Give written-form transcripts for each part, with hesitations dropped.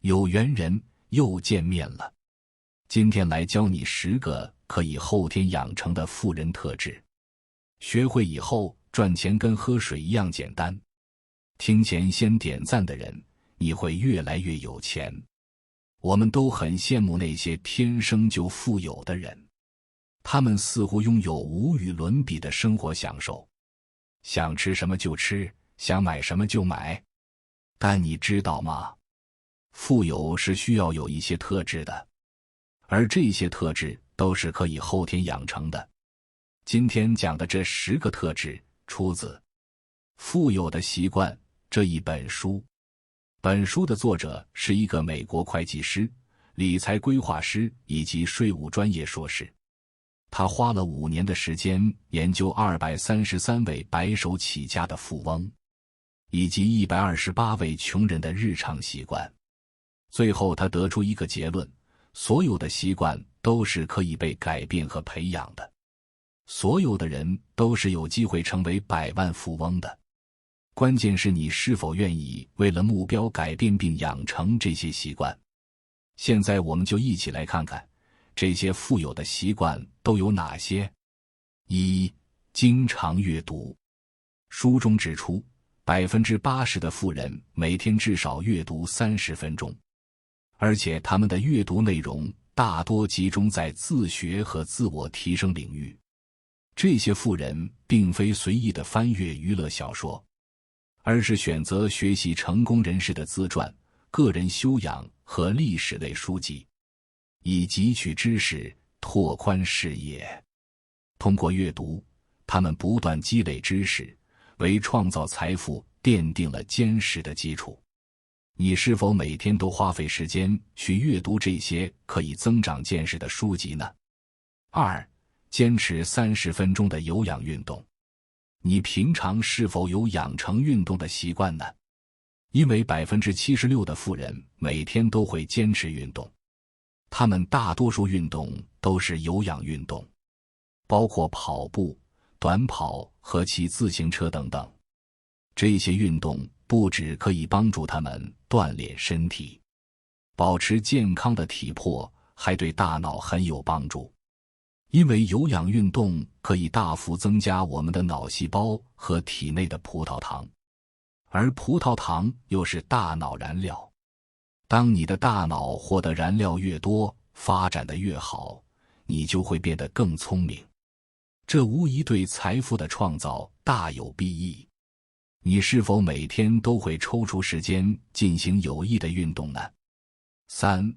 有缘人又见面了。今天来教你10个可以后天养成的富人特质。学会以后，赚钱跟喝水一样简单。听前先点赞的人，你会越来越有钱。我们都很羡慕那些天生就富有的人，他们似乎拥有无与伦比的生活享受，想吃什么就吃，想买什么就买。但你知道吗？富有是需要有一些特质的，而这些特质都是可以后天养成的。今天讲的这10个特质出自《富有的习惯》这一本书。本书的作者是一个美国会计师、理财规划师以及税务专业硕士。他花了5年的时间研究233位白手起家的富翁，以及128位穷人的日常习惯。最后他得出一个结论：所有的习惯都是可以被改变和培养的。所有的人都是有机会成为百万富翁的。关键是你是否愿意为了目标改变并养成这些习惯。现在我们就一起来看看这些富有的习惯都有哪些。1. 经常阅读。书中指出，80%的富人每天至少阅读30分钟，而且他们的阅读内容大多集中在自学和自我提升领域。这些富人并非随意地翻阅娱乐小说，而是选择学习成功人士的自传、个人修养和历史类书籍，以汲取知识，拓宽视野。通过阅读，他们不断积累知识，为创造财富奠定了坚实的基础。你是否每天都花费时间去阅读这些可以增长见识的书籍呢？ 2. 坚持30分钟的有氧运动。你平常是否有养成运动的习惯呢？因为76%的富人每天都会坚持运动，他们大多数运动都是有氧运动，包括跑步、短跑和骑自行车等等。这些运动不只可以帮助他们锻炼身体，保持健康的体魄，还对大脑很有帮助。因为有氧运动可以大幅增加我们的脑细胞和体内的葡萄糖，而葡萄糖又是大脑燃料。当你的大脑获得燃料越多，发展得越好，你就会变得更聪明。这无疑对财富的创造大有裨益。你是否每天都会抽出时间进行有益的运动呢？ 3.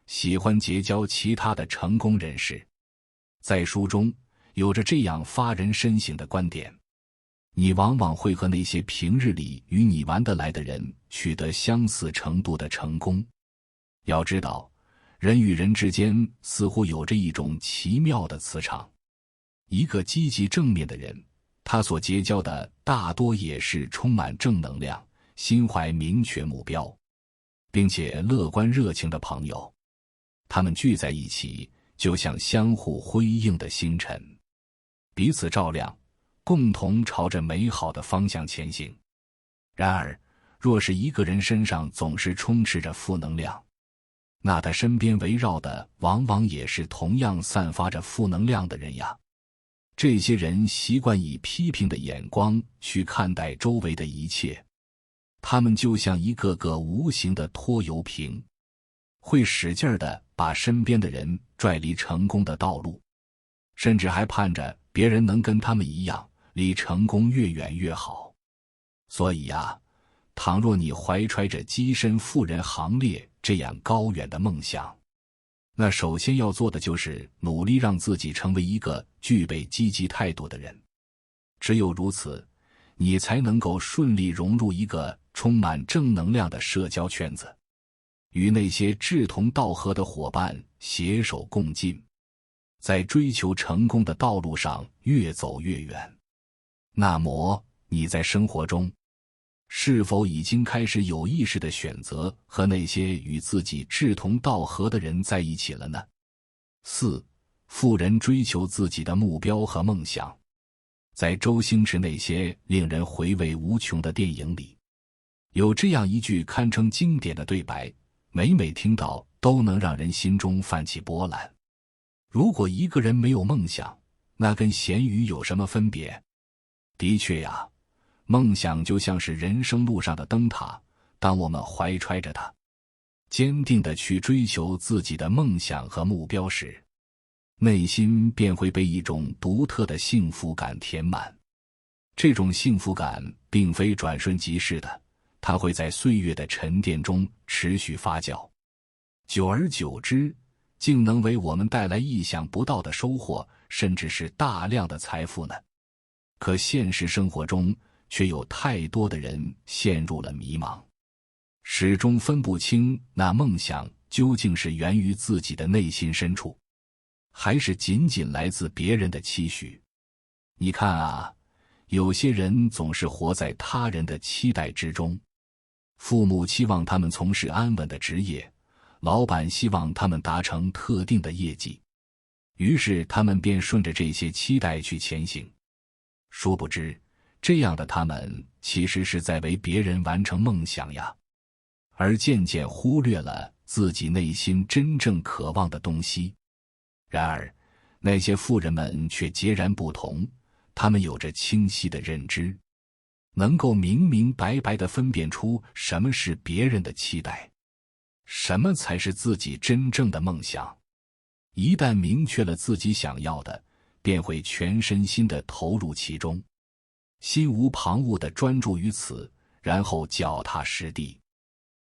喜欢结交其他的成功人士。在书中有着这样发人深省的观点：你往往会和那些平日里与你玩得来的人取得相似程度的成功。要知道，人与人之间似乎有着一种奇妙的磁场。一个积极正面的人，他所结交的大多也是充满正能量、心怀明确目标，并且乐观热情的朋友。他们聚在一起，就像相互辉映的星辰，彼此照亮，共同朝着美好的方向前行。然而，若是一个人身上总是充斥着负能量，那他身边围绕的往往也是同样散发着负能量的人呀。这些人习惯以批评的眼光去看待周围的一切，他们就像一个个无形的拖油瓶，会使劲地把身边的人拽离成功的道路，甚至还盼着别人能跟他们一样，离成功越远越好。所以呀，倘若你怀揣着跻身富人行列这样高远的梦想，那首先要做的就是努力让自己成为一个具备积极态度的人。只有如此，你才能够顺利融入一个充满正能量的社交圈子，与那些志同道合的伙伴携手共进，在追求成功的道路上越走越远。那么，你在生活中是否已经开始有意识地选择和那些与自己志同道合的人在一起了呢？ 4. 富人追求自己的目标和梦想。在周星驰那些令人回味无穷的电影里，有这样一句堪称经典的对白：每每听到都能让人心中泛起波澜。如果一个人没有梦想，那跟咸鱼有什么分别？的确呀，梦想就像是人生路上的灯塔，当我们怀揣着它，坚定地去追求自己的梦想和目标时，内心便会被一种独特的幸福感填满。这种幸福感并非转瞬即逝的，它会在岁月的沉淀中持续发酵，久而久之，竟能为我们带来意想不到的收获，甚至是大量的财富呢。可现实生活中却有太多的人陷入了迷茫，始终分不清那梦想究竟是源于自己的内心深处，还是仅仅来自别人的期许。你看啊，有些人总是活在他人的期待之中，父母期望他们从事安稳的职业，老板希望他们达成特定的业绩，于是他们便顺着这些期待去前行。殊不知，这样的他们其实是在为别人完成梦想呀，而渐渐忽略了自己内心真正渴望的东西。然而，那些富人们却截然不同，他们有着清晰的认知，能够明明白白地分辨出什么是别人的期待，什么才是自己真正的梦想。一旦明确了自己想要的，便会全身心地投入其中，心无旁骛地专注于此，然后脚踏实地，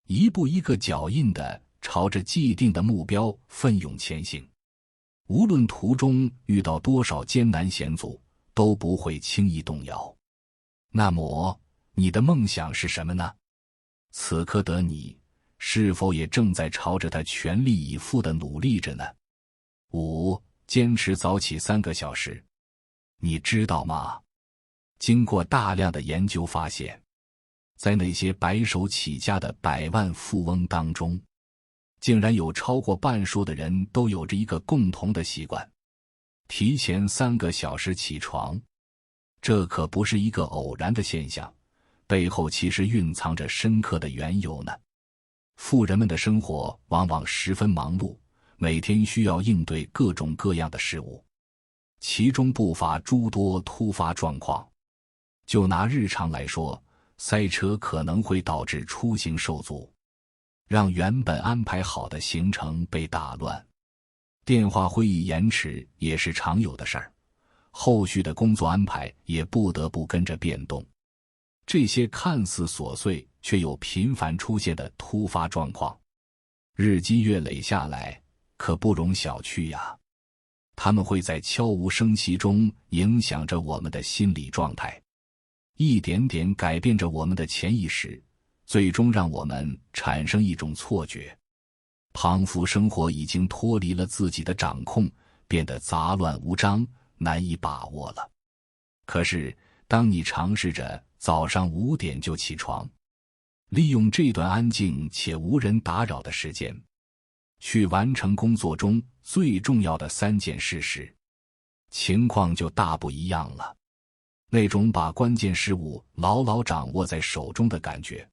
一步一个脚印地朝着既定的目标奋勇前行。无论途中遇到多少艰难险阻，都不会轻易动摇。那么，你的梦想是什么呢？此刻的你，是否也正在朝着它全力以赴地努力着呢？5. 坚持早起3个小时。你知道吗？经过大量的研究发现，在那些白手起家的百万富翁当中，竟然有超过半数的人都有着一个共同的习惯：提前3个小时起床。这可不是一个偶然的现象，背后其实蕴藏着深刻的缘由呢。富人们的生活往往十分忙碌，每天需要应对各种各样的事物，其中不乏诸多突发状况。就拿日常来说，塞车可能会导致出行受阻，让原本安排好的行程被打乱。电话会议延迟也是常有的事儿，后续的工作安排也不得不跟着变动。这些看似琐碎却又频繁出现的突发状况，日积月累下来，可不容小觑呀。他们会在悄无声息中影响着我们的心理状态，一点点改变着我们的潜意识，最终让我们产生一种错觉：庞福生活已经脱离了自己的掌控，变得杂乱无章，难以把握了。可是，当你尝试着早上5点就起床，利用这段安静且无人打扰的时间，去完成工作中最重要的3件事时，情况就大不一样了。那种把关键事物牢牢掌握在手中的感觉，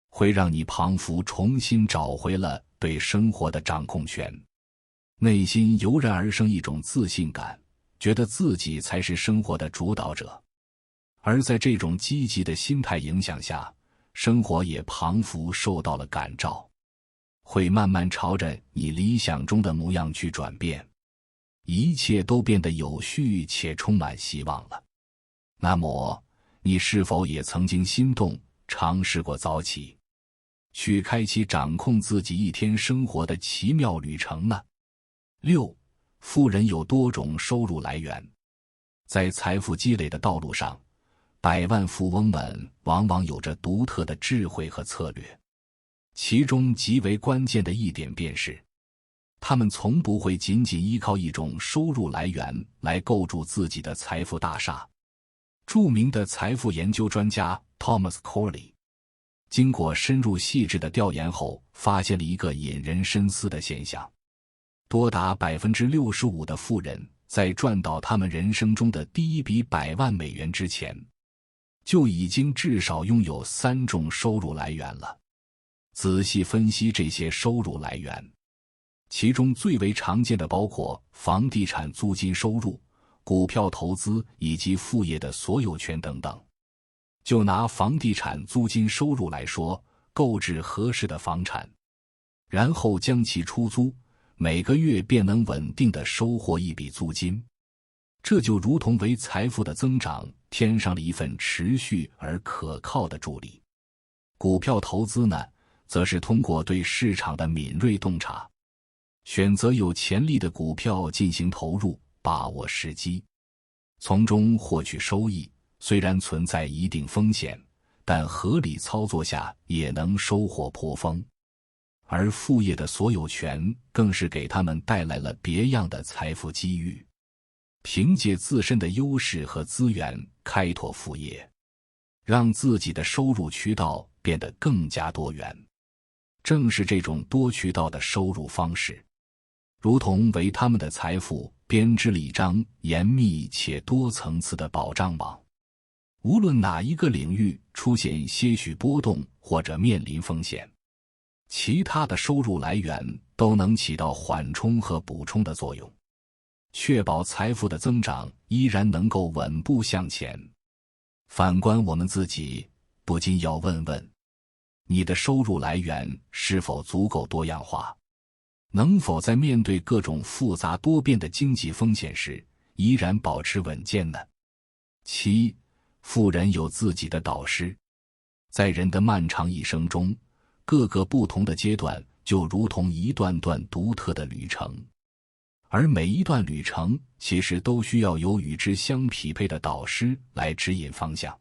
会让你庞福重新找回了对生活的掌控权，内心油然而生一种自信感，觉得自己才是生活的主导者。而在这种积极的心态影响下，生活也庞福受到了感召，会慢慢朝着你理想中的模样去转变，一切都变得有序且充满希望了。那么，你是否也曾经心动，尝试过早起，去开启掌控自己一天生活的奇妙旅程呢？6. 富人有多种收入来源。在财富积累的道路上，百万富翁们往往有着独特的智慧和策略，其中极为关键的一点便是，他们从不会仅仅依靠一种收入来源来构筑自己的财富大厦。著名的财富研究专家 Thomas Corley 经过深入细致的调研后，发现了一个引人深思的现象：多达 65% 的富人在赚到他们人生中的第一笔100万美元之前，就已经至少拥有3种收入来源了。仔细分析这些收入来源，其中最为常见的包括房地产租金收入、股票投资以及副业的所有权等等。就拿房地产租金收入来说，购置合适的房产，然后将其出租，每个月便能稳定地收获一笔租金。这就如同为财富的增长添上了一份持续而可靠的助力。股票投资呢，则是通过对市场的敏锐洞察，选择有潜力的股票进行投入，把握时机，从中获取收益。虽然存在一定风险，但合理操作下也能收获颇丰。而副业的所有权更是给他们带来了别样的财富机遇。凭借自身的优势和资源开拓副业，让自己的收入渠道变得更加多元。正是这种多渠道的收入方式，如同为他们的财富编织了一张严密且多层次的保障网。无论哪一个领域出现些许波动或者面临风险，其他的收入来源都能起到缓冲和补充的作用，确保财富的增长依然能够稳步向前。反观我们自己，不禁要问问，你的收入来源是否足够多样化？能否在面对各种复杂多变的经济风险时，依然保持稳健呢？7. 富人有自己的导师。在人的漫长一生中，各个不同的阶段就如同一段段独特的旅程，而每一段旅程其实都需要有与之相匹配的导师来指引方向。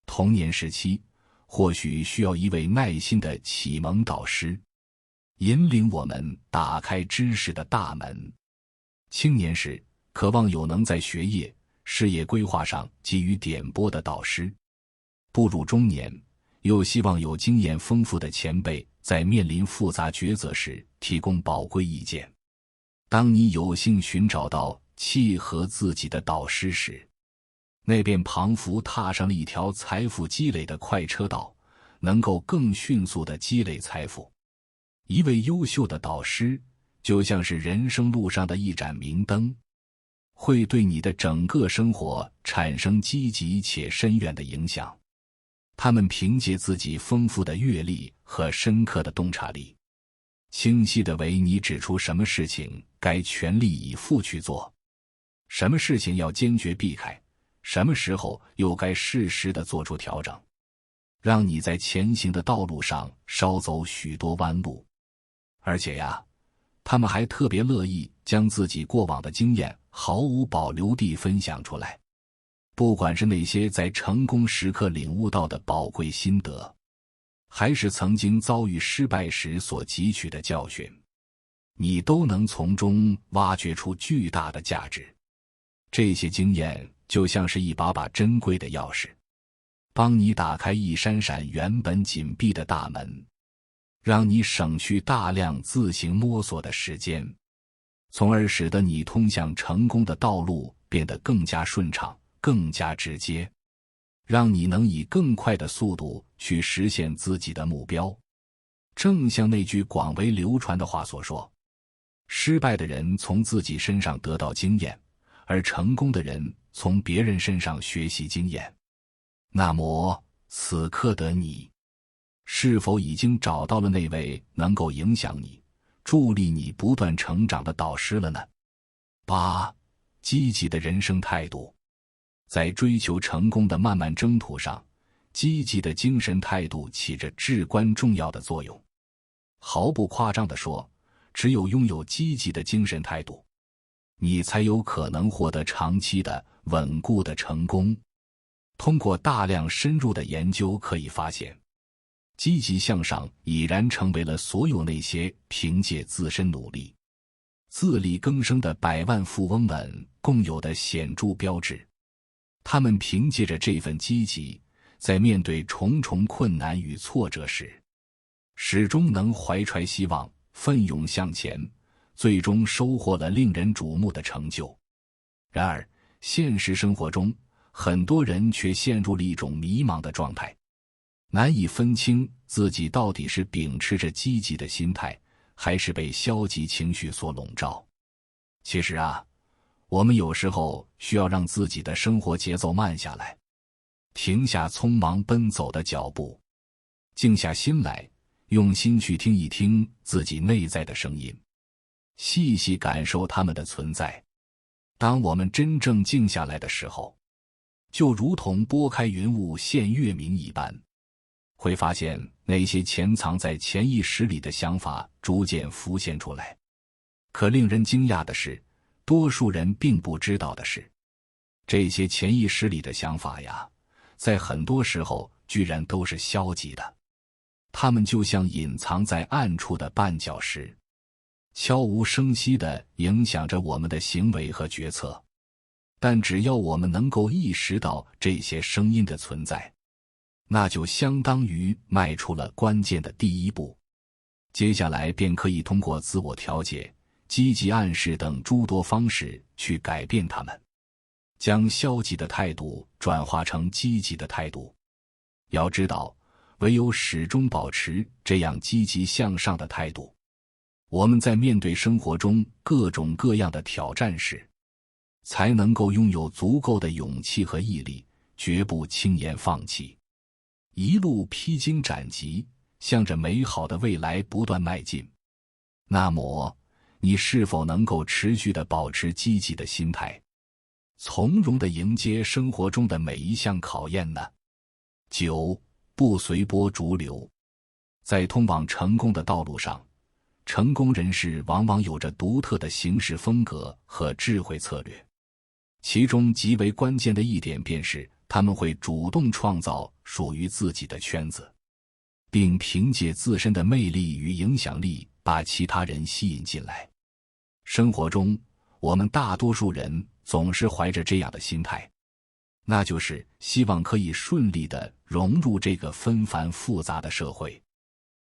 童年时期，或许需要一位耐心的启蒙导师，引领我们打开知识的大门。青年时，渴望有能在学业、事业规划上给予点拨的导师。步入中年，又希望有经验丰富的前辈在面临复杂抉择时提供宝贵意见。当你有幸寻找到契合自己的导师时，那便彷佛踏上了一条财富积累的快车道，能够更迅速地积累财富。一位优秀的导师就像是人生路上的一盏明灯，会对你的整个生活产生积极且深远的影响。他们凭借自己丰富的阅历和深刻的洞察力，清晰地为你指出什么事情该全力以赴去做，什么事情要坚决避开，什么时候又该适时地做出调整，让你在前行的道路上少走许多弯路。而且呀，他们还特别乐意将自己过往的经验毫无保留地分享出来，不管是那些在成功时刻领悟到的宝贵心得，还是曾经遭遇失败时所汲取的教训，你都能从中挖掘出巨大的价值。这些经验就像是一把把珍贵的钥匙，帮你打开一扇扇原本紧闭的大门，让你省去大量自行摸索的时间，从而使得你通向成功的道路变得更加顺畅，更加直接，让你能以更快的速度去实现自己的目标。正像那句广为流传的话所说，失败的人从自己身上得到经验，而成功的人从别人身上学习经验。那么，此刻的你，是否已经找到了那位能够影响你、助力你不断成长的导师了呢？8. 积极的人生态度。在追求成功的漫漫征途上，积极的精神态度起着至关重要的作用。毫不夸张地说，只有拥有积极的精神态度，你才有可能获得长期的、稳固的成功。通过大量深入的研究可以发现，积极向上已然成为了所有那些凭借自身努力、自力更生的百万富翁们共有的显著标志。他们凭借着这份积极，在面对重重困难与挫折时，始终能怀揣希望，奋勇向前，最终收获了令人瞩目的成就。然而，现实生活中，很多人却陷入了一种迷茫的状态。难以分清自己到底是秉持着积极的心态，还是被消极情绪所笼罩。其实啊，我们有时候需要让自己的生活节奏慢下来，停下匆忙奔走的脚步，静下心来，用心去听一听自己内在的声音，细细感受它们的存在。当我们真正静下来的时候，就如同拨开云雾见月明一般，会发现那些潜藏在潜意识里的想法逐渐浮现出来。可令人惊讶的是，多数人并不知道的是，这些潜意识里的想法呀，在很多时候居然都是消极的。它们就像隐藏在暗处的绊脚石，悄无声息地影响着我们的行为和决策。但只要我们能够意识到这些声音的存在，那就相当于迈出了关键的第一步。接下来便可以通过自我调节、积极暗示等诸多方式去改变它们，将消极的态度转化成积极的态度。要知道，唯有始终保持这样积极向上的态度，我们在面对生活中各种各样的挑战时，才能够拥有足够的勇气和毅力，绝不轻言放弃，一路披荆斩棘，向着美好的未来不断迈进。那么，你是否能够持续地保持积极的心态，从容地迎接生活中的每一项考验呢？9. 不随波逐流。在通往成功的道路上，成功人士往往有着独特的行事风格和智慧策略，其中极为关键的一点便是他们会主动创造属于自己的圈子，并凭借自身的魅力与影响力把其他人吸引进来。生活中，我们大多数人总是怀着这样的心态，那就是希望可以顺利地融入这个纷繁复杂的社会，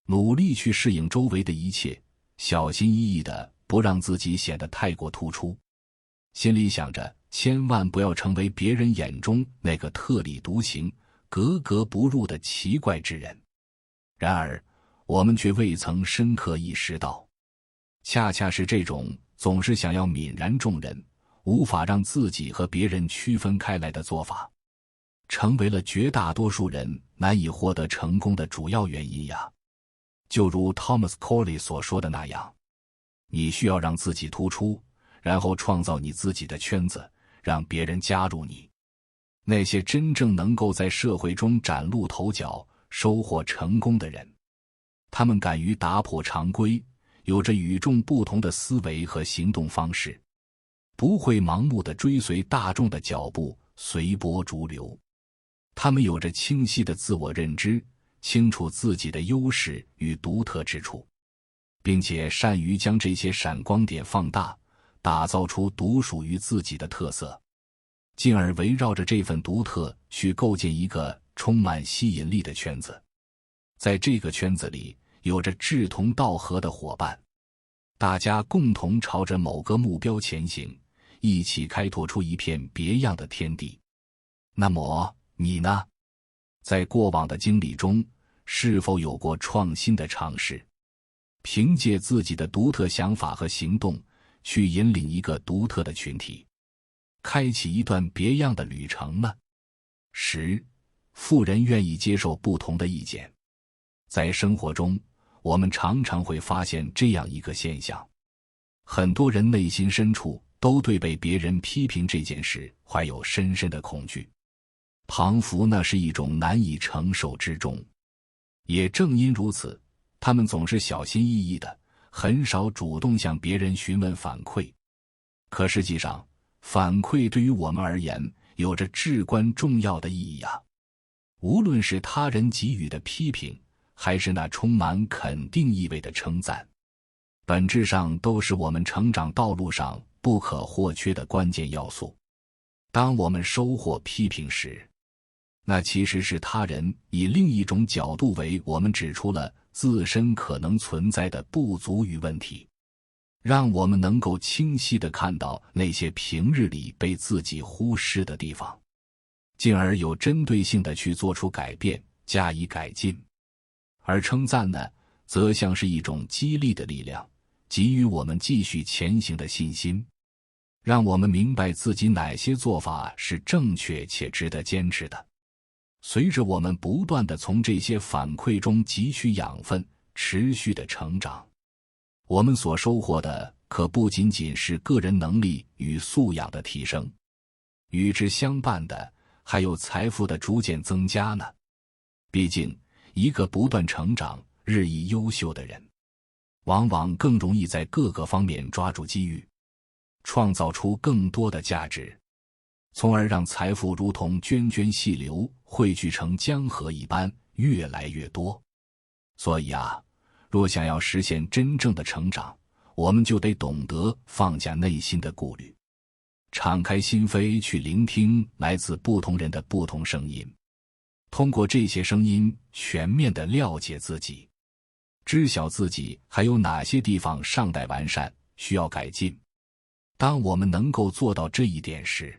努力去适应周围的一切，小心翼翼地不让自己显得太过突出，心里想着千万不要成为别人眼中那个特立独行、格格不入的奇怪之人。然而，我们却未曾深刻意识到，恰恰是这种总是想要泯然众人，无法让自己和别人区分开来的做法，成为了绝大多数人难以获得成功的主要原因呀。就如 Thomas Corley 所说的那样，你需要让自己突出，然后创造你自己的圈子，让别人加入你。那些真正能够在社会中崭露头角、收获成功的人，他们敢于打破常规，有着与众不同的思维和行动方式，不会盲目地追随大众的脚步，随波逐流。他们有着清晰的自我认知，清楚自己的优势与独特之处，并且善于将这些闪光点放大，打造出独属于自己的特色，进而围绕着这份独特去构建一个充满吸引力的圈子。在这个圈子里，有着志同道合的伙伴，大家共同朝着某个目标前行，一起开拓出一片别样的天地。那么，你呢？在过往的经历中，是否有过创新的尝试？凭借自己的独特想法和行动，去引领一个独特的群体，开启一段别样的旅程呢？10. 富人愿意接受不同的意见。在生活中，我们常常会发现这样一个现象，很多人内心深处都对被别人批评这件事怀有深深的恐惧，仿佛那是一种难以承受之重。也正因如此，他们总是小心翼翼的，很少主动向别人询问反馈。可实际上，反馈对于我们而言有着至关重要的意义啊！无论是他人给予的批评，还是那充满肯定意味的称赞，本质上都是我们成长道路上不可或缺的关键要素。当我们收获批评时，那其实是他人以另一种角度为我们指出了自身可能存在的不足与问题，让我们能够清晰地看到那些平日里被自己忽视的地方，进而有针对性地去做出改变，加以改进。而称赞呢，则像是一种激励的力量，给予我们继续前行的信心，让我们明白自己哪些做法是正确且值得坚持的。随着我们不断地从这些反馈中汲取养分，持续的成长，我们所收获的可不仅仅是个人能力与素养的提升，与之相伴的还有财富的逐渐增加呢。毕竟，一个不断成长、日益优秀的人，往往更容易在各个方面抓住机遇，创造出更多的价值，从而让财富如同涓涓细流，汇聚成江河一般，越来越多。所以啊，若想要实现真正的成长，我们就得懂得放下内心的顾虑，敞开心扉去聆听来自不同人的不同声音，通过这些声音全面地了解自己，知晓自己还有哪些地方尚待完善，需要改进。当我们能够做到这一点时，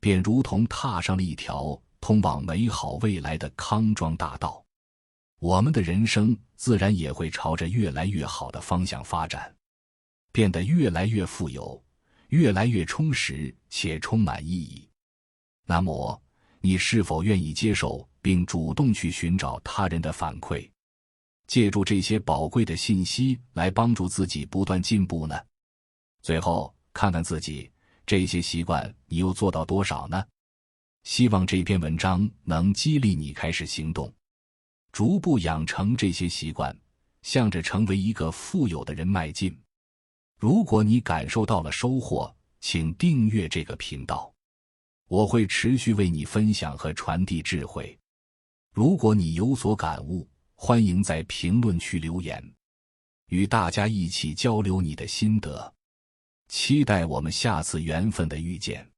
便如同踏上了一条通往美好未来的康庄大道，我们的人生自然也会朝着越来越好的方向发展，变得越来越富有，越来越充实且充满意义。那么，你是否愿意接受并主动去寻找他人的反馈，借助这些宝贵的信息来帮助自己不断进步呢？最后，看看自己，这些习惯你又做到多少呢？希望这篇文章能激励你开始行动，逐步养成这些习惯，向着成为一个富有的人迈进。如果你感受到了收获，请订阅这个频道，我会持续为你分享和传递智慧。如果你有所感悟，欢迎在评论区留言，与大家一起交流你的心得。期待我们下次缘分的遇见。